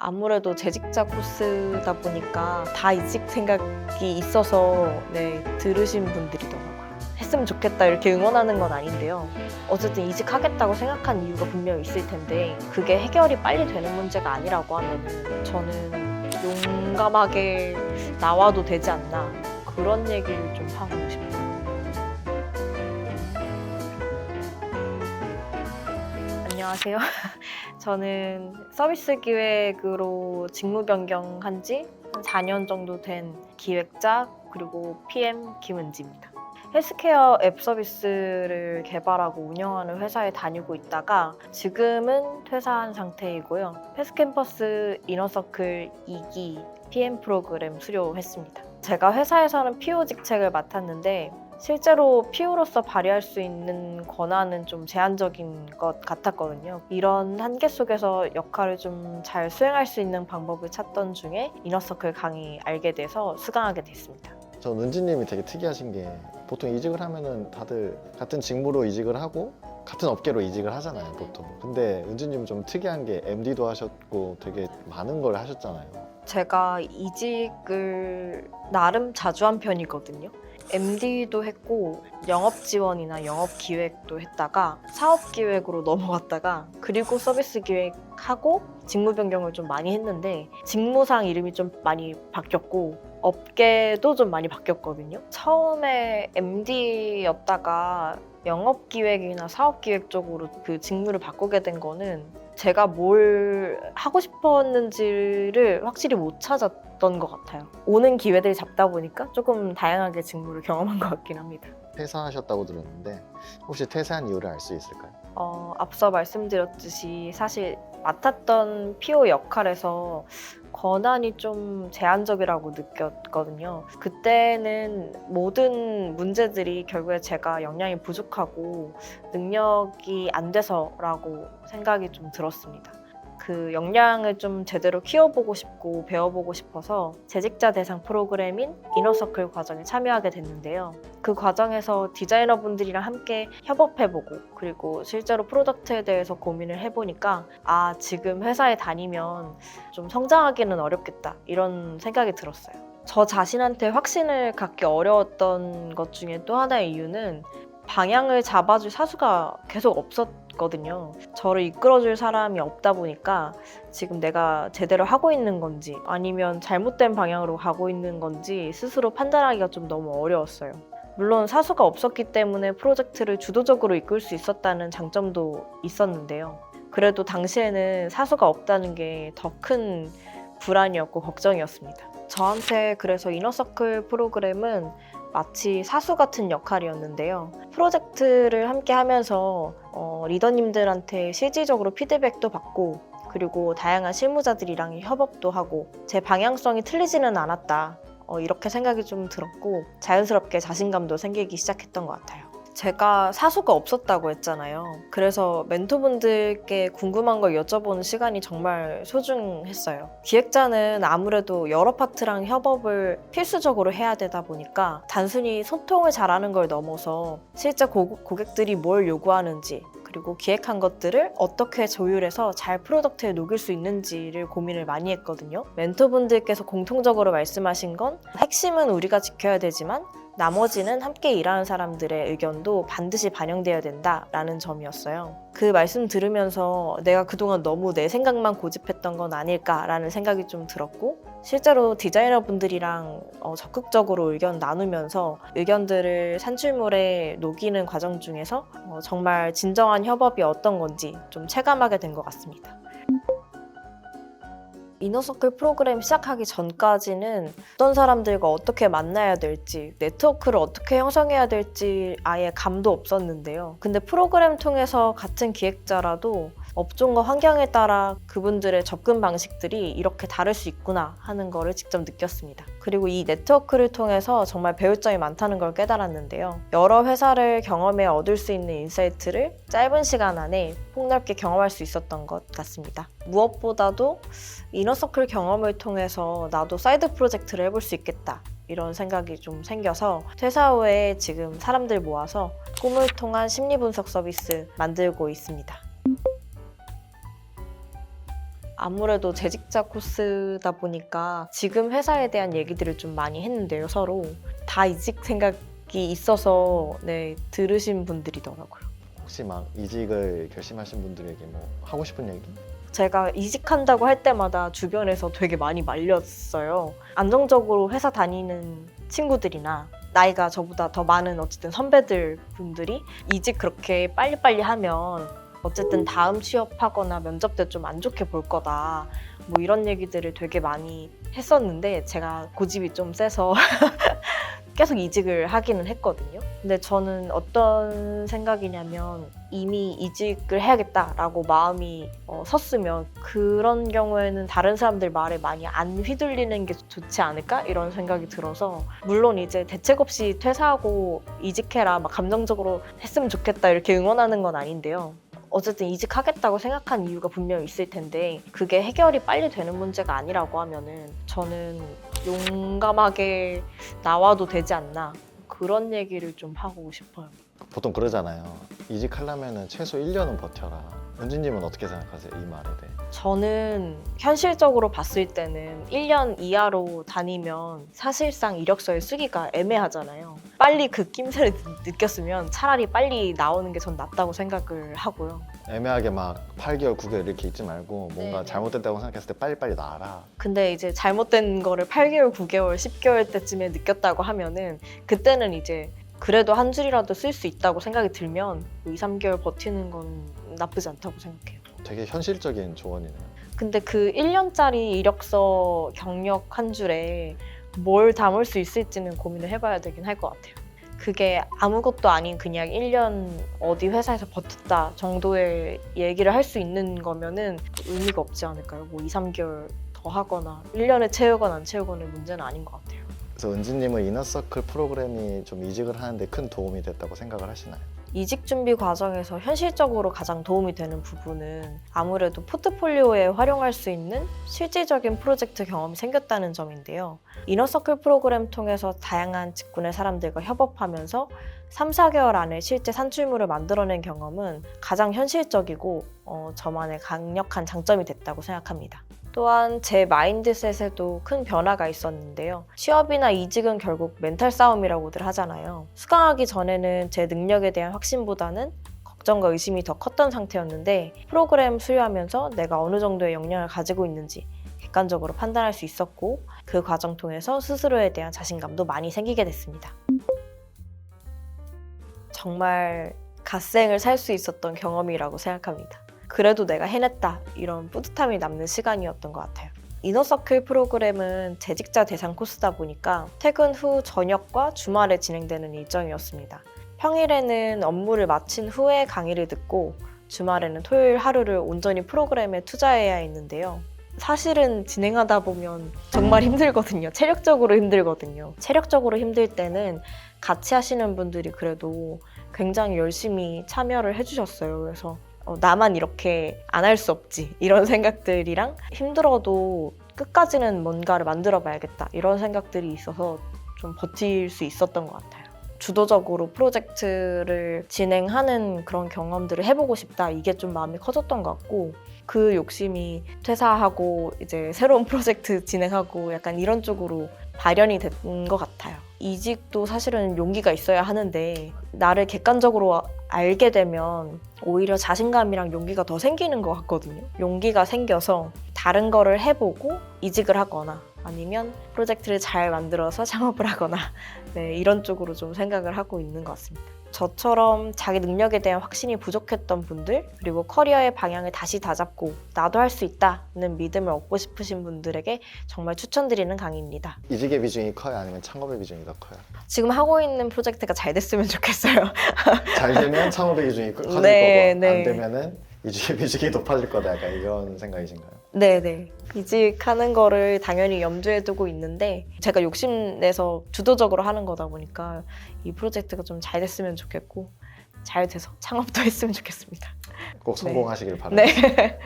아무래도 재직자 코스다 보니까 다 이직 생각이 있어서 들으신 분들이더라고요. 했으면 좋겠다 이렇게 응원하는 건 아닌데요. 어쨌든 이직하겠다고 생각한 이유가 분명히 있을 텐데 그게 해결이 빨리 되는 문제가 아니라고 하면 저는 용감하게 나와도 되지 않나 그런 얘기를 좀 하고 싶어요. 안녕하세요. 저는 서비스 기획으로 직무 변경한 지 한 4년 정도 된 기획자 그리고 PM 김은지입니다. 헬스케어 앱 서비스를 개발하고 운영하는 회사에 다니고 있다가 지금은 퇴사한 상태이고요. 패스캠퍼스 이너서클 2기 PM 프로그램 수료했습니다. 제가 회사에서는 PO 직책을 맡았는데 실제로 PO로서 발휘할 수 있는 권한은 좀 제한적인 것 같았거든요. 이런 한계 속에서 역할을 좀 잘 수행할 수 있는 방법을 찾던 중에 이너서클 강의 알게 돼서 수강하게 됐습니다. 전 은지님이 되게 특이하신 게 보통 이직을 하면은 다들 같은 직무로 이직을 하고 같은 업계로 이직을 하잖아요, 보통. 근데 은지님은 좀 특이한 게 MD도 하셨고 되게 많은 걸 하셨잖아요. 제가 이직을 나름 자주 한 편이거든요. MD도 했고 영업 지원이나 영업 기획도 했다가 사업 기획으로 넘어갔다가 그리고 서비스 기획하고 직무 변경을 좀 많이 했는데 직무상 이름이 좀 많이 바뀌었고 업계도 좀 많이 바뀌었거든요. 처음에 MD였다가 영업 기획이나 사업 기획 쪽으로 그 직무를 바꾸게 된 거는 제가 뭘 하고 싶었는지를 확실히 못 찾았던 것 같아요. 오는 기회들 잡다 보니까 조금 다양하게 직무를 경험한 것 같긴 합니다. 퇴사하셨다고 들었는데 혹시 퇴사한 이유를 알 수 있을까요? 앞서 말씀드렸듯이 사실 맡았던 PO 역할에서 권한이 좀 제한적이라고 느꼈거든요. 그때는 모든 문제들이 결국에 제가 역량이 부족하고 능력이 안 돼서라고 생각이 좀 들었습니다. 그 역량을 좀 제대로 키워보고 싶고 배워보고 싶어서 재직자 대상 프로그램인 이너서클 과정에 참여하게 됐는데요. 그 과정에서 디자이너분들이랑 함께 협업해보고 그리고 실제로 프로덕트에 대해서 고민을 해보니까 지금 회사에 다니면 좀 성장하기는 어렵겠다 이런 생각이 들었어요. 저 자신한테 확신을 갖기 어려웠던 것 중에 또 하나의 이유는 방향을 잡아줄 사수가 계속 없었거든요. 저를 이끌어줄 사람이 없다 보니까 지금 내가 제대로 하고 있는 건지 아니면 잘못된 방향으로 가고 있는 건지 스스로 판단하기가 좀 너무 어려웠어요. 물론 사수가 없었기 때문에 프로젝트를 주도적으로 이끌 수 있었다는 장점도 있었는데요. 그래도 당시에는 사수가 없다는 게 더 큰 불안이었고 걱정이었습니다. 저한테 그래서 이너서클 프로그램은 마치 사수 같은 역할이었는데요. 프로젝트를 함께 하면서 리더님들한테 실질적으로 피드백도 받고 그리고 다양한 실무자들이랑 협업도 하고 제 방향성이 틀리지는 않았다. 이렇게 생각이 좀 들었고 자연스럽게 자신감도 생기기 시작했던 것 같아요. 제가 사수가 없었다고 했잖아요. 그래서 멘토분들께 궁금한 걸 여쭤보는 시간이 정말 소중했어요. 기획자는 아무래도 여러 파트랑 협업을 필수적으로 해야 되다 보니까 단순히 소통을 잘하는 걸 넘어서 실제 고객들이 뭘 요구하는지 그리고 기획한 것들을 어떻게 조율해서 잘 프로덕트에 녹일 수 있는지를 고민을 많이 했거든요. 멘토분들께서 공통적으로 말씀하신 건 핵심은 우리가 지켜야 되지만 나머지는 함께 일하는 사람들의 의견도 반드시 반영되어야 된다라는 점이었어요. 그 말씀 들으면서 내가 그동안 너무 내 생각만 고집했던 건 아닐까라는 생각이 좀 들었고 실제로 디자이너분들이랑 적극적으로 의견 나누면서 의견들을 산출물에 녹이는 과정 중에서 정말 진정한 협업이 어떤 건지 좀 체감하게 된 것 같습니다. 이너서클 프로그램 시작하기 전까지는 어떤 사람들과 어떻게 만나야 될지, 네트워크를 어떻게 형성해야 될지 아예 감도 없었는데요. 근데 프로그램 통해서 같은 기획자라도 업종과 환경에 따라 그분들의 접근 방식들이 이렇게 다를 수 있구나 하는 거를 직접 느꼈습니다. 그리고 이 네트워크를 통해서 정말 배울 점이 많다는 걸 깨달았는데요. 여러 회사를 경험해 얻을 수 있는 인사이트를 짧은 시간 안에 폭넓게 경험할 수 있었던 것 같습니다. 무엇보다도 이너서클 경험을 통해서 나도 사이드 프로젝트를 해볼 수 있겠다. 이런 생각이 좀 생겨서 퇴사 후에 지금 사람들 모아서 꿈을 통한 심리 분석 서비스 만들고 있습니다. 아무래도 재직자 코스다 보니까 지금 회사에 대한 얘기들을 좀 많이 했는데요, 서로. 다 이직 생각이 있어서 네, 들으신 분들이더라고요. 혹시 막 이직을 결심하신 분들에게 뭐 하고 싶은 얘기? 제가 이직한다고 할 때마다 주변에서 되게 많이 말렸어요. 안정적으로 회사 다니는 친구들이나 나이가 저보다 더 많은 어쨌든 선배들 분들이 이직 그렇게 빨리빨리 하면 어쨌든 다음 취업하거나 면접 때 좀 안 좋게 볼 거다. 뭐 이런 얘기들을 되게 많이 했었는데 제가 고집이 좀 세서 계속 이직을 하기는 했거든요. 근데 저는 어떤 생각이냐면 이미 이직을 해야겠다라고 마음이 섰으면 그런 경우에는 다른 사람들 말에 많이 안 휘둘리는 게 좋지 않을까? 이런 생각이 들어서 물론 이제 대책 없이 퇴사하고 이직해라 막 감정적으로 했으면 좋겠다 이렇게 응원하는 건 아닌데요. 어쨌든 이직하겠다고 생각한 이유가 분명히 있을 텐데 그게 해결이 빨리 되는 문제가 아니라고 하면은 저는 용감하게 나와도 되지 않나 그런 얘기를 좀 하고 싶어요. 보통 그러잖아요. 이직하려면 최소 1년은 버텨라. 은진님은 어떻게 생각하세요? 이 말에 대해. 저는 현실적으로 봤을 때는 1년 이하로 다니면 사실상 이력서에 쓰기가 애매하잖아요. 빨리 그 낌새를 느꼈으면 차라리 빨리 나오는 게 전 낫다고 생각을 하고요. 애매하게 막 8개월, 9개월 이렇게 있지 말고 뭔가 네. 잘못됐다고 생각했을 때 빨리빨리 나와라. 근데 이제 잘못된 거를 8개월, 9개월, 10개월 때쯤에 느꼈다고 하면은 그때는 이제 그래도 한 줄이라도 쓸 수 있다고 생각이 들면 2, 3개월 버티는 건 나쁘지 않다고 생각해요. 되게 현실적인 조언이네요. 근데 그 1년짜리 이력서 경력 한 줄에 뭘 담을 수 있을지는 고민을 해봐야 되긴 할 것 같아요. 그게 아무것도 아닌 그냥 1년 어디 회사에서 버텼다 정도의 얘기를 할 수 있는 거면은 의미가 없지 않을까요? 뭐 2, 3개월 더 하거나 1년에 채우거나 안 채우거나 문제는 아닌 것 같아요. 그래서 은진님은 이너서클 프로그램이 좀 이직을 하는데 큰 도움이 됐다고 생각을 하시나요? 이직 준비 과정에서 현실적으로 가장 도움이 되는 부분은 아무래도 포트폴리오에 활용할 수 있는 실질적인 프로젝트 경험이 생겼다는 점인데요. 이너서클 프로그램 통해서 다양한 직군의 사람들과 협업하면서 3, 4개월 안에 실제 산출물을 만들어낸 경험은 가장 현실적이고 저만의 강력한 장점이 됐다고 생각합니다. 또한 제 마인드셋에도 큰 변화가 있었는데요. 취업이나 이직은 결국 멘탈 싸움이라고들 하잖아요. 수강하기 전에는 제 능력에 대한 확신보다는 걱정과 의심이 더 컸던 상태였는데 프로그램 수료하면서 내가 어느 정도의 역량을 가지고 있는지 객관적으로 판단할 수 있었고 그 과정 통해서 스스로에 대한 자신감도 많이 생기게 됐습니다. 정말 갓생을 살 수 있었던 경험이라고 생각합니다. 그래도 내가 해냈다 이런 뿌듯함이 남는 시간이었던 것 같아요. 이너서클 프로그램은 재직자 대상 코스다 보니까 퇴근 후 저녁과 주말에 진행되는 일정이었습니다. 평일에는 업무를 마친 후에 강의를 듣고 주말에는 토요일 하루를 온전히 프로그램에 투자해야 했는데요. 사실은 진행하다 보면 정말 힘들거든요. 체력적으로 힘들거든요. 체력적으로 힘들 때는 같이 하시는 분들이 그래도 굉장히 열심히 참여를 해주셨어요. 그래서 나만 이렇게 안 할 수 없지 이런 생각들이랑 힘들어도 끝까지는 뭔가를 만들어 봐야겠다 이런 생각들이 있어서 좀 버틸 수 있었던 것 같아요. 주도적으로 프로젝트를 진행하는 그런 경험들을 해보고 싶다 이게 좀 마음이 커졌던 것 같고 그 욕심이 퇴사하고 이제 새로운 프로젝트 진행하고 약간 이런 쪽으로 발현이 된 것 같아요. 이직도 사실은 용기가 있어야 하는데 나를 객관적으로 알게 되면 오히려 자신감이랑 용기가 더 생기는 것 같거든요. 용기가 생겨서 다른 거를 해보고 이직을 하거나 아니면 프로젝트를 잘 만들어서 창업을 하거나 네, 이런 쪽으로 좀 생각을 하고 있는 것 같습니다. 저처럼 자기 능력에 대한 확신이 부족했던 분들 그리고 커리어의 방향을 다시 다잡고 나도 할 수 있다는 믿음을 얻고 싶으신 분들에게 정말 추천드리는 강의입니다. 이직의 비중이 커요? 아니면 창업의 비중이 더 커요? 지금 하고 있는 프로젝트가 잘 됐으면 좋겠어요. 잘 되면 창업의 비중이 커질 네, 거고 네. 안 되면은 이직의 비중이 높아질 거다 약간 이런 생각이신가요? 네네. 이직하는 거를 당연히 염두에 두고 있는데 제가 욕심내서 주도적으로 하는 거다 보니까 이 프로젝트가 좀 잘 됐으면 좋겠고 잘 돼서 창업도 했으면 좋겠습니다. 꼭 성공하시길 바랍니다. 네.